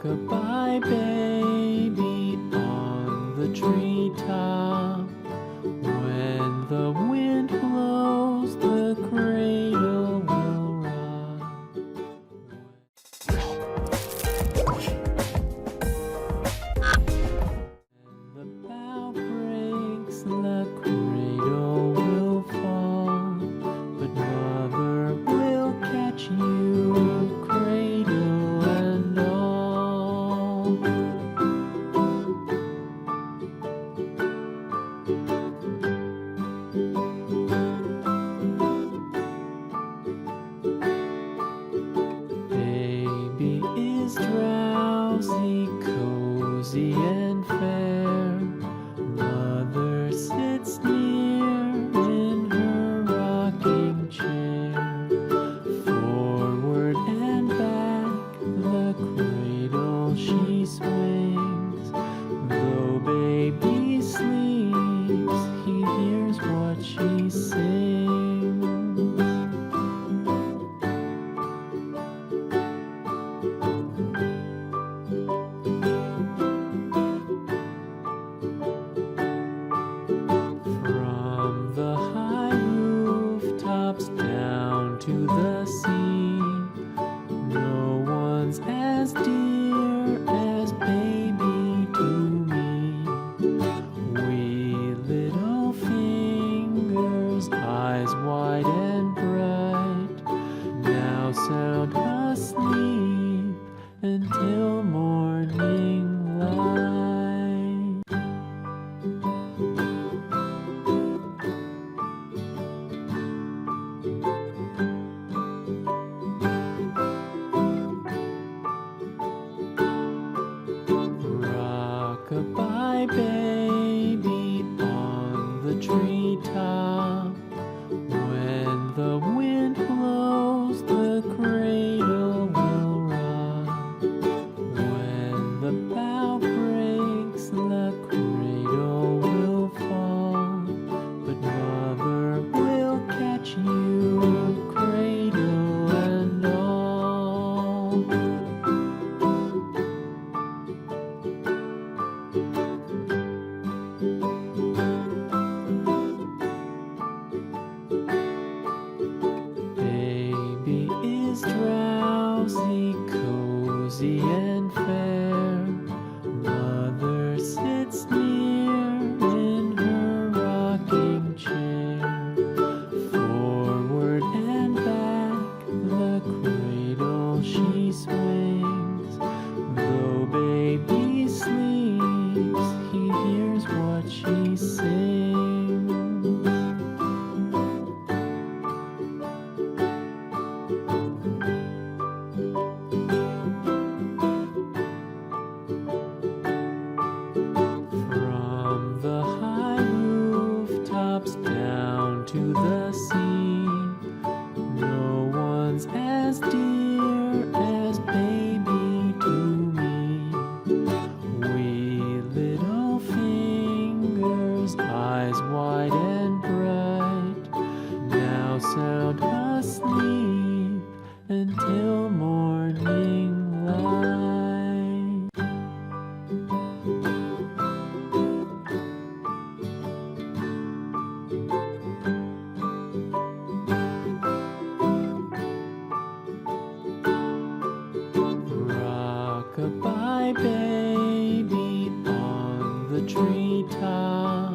Rock-a-bye baby on the treetop. When the wind blows, the cradle will rock. When the bough breaks, the cradle will fall. But mother will catch you, cradle and all. Baby is drowsy, cozy and fair. Mother sits near in her rocking chair. Forward and back, the cradle she swings. Though baby sleeps, he hears what she sings. From the high rooftops down to the sea, no one's as dear as baby to me. Wee little fingers, eyes wide and bright, now sound asleep until morning light. Rock-a-bye baby on the treetop. When the wind blows, the cradle will rock. When the bough breaks, the cradle will fall. But mother will catch you, cradle and all. Baby is drowsy, cozy and fair. Mother sits near in her rocking chair. Forward and back, the cradle she swings. Though baby sleeps, he hears what she sings. From the high rooftops down to the sea, no one's as dear as baby to me. Wee little fingers, eyes wide and bright, now sound asleep until morning light. Rock-a-bye baby on the treetop.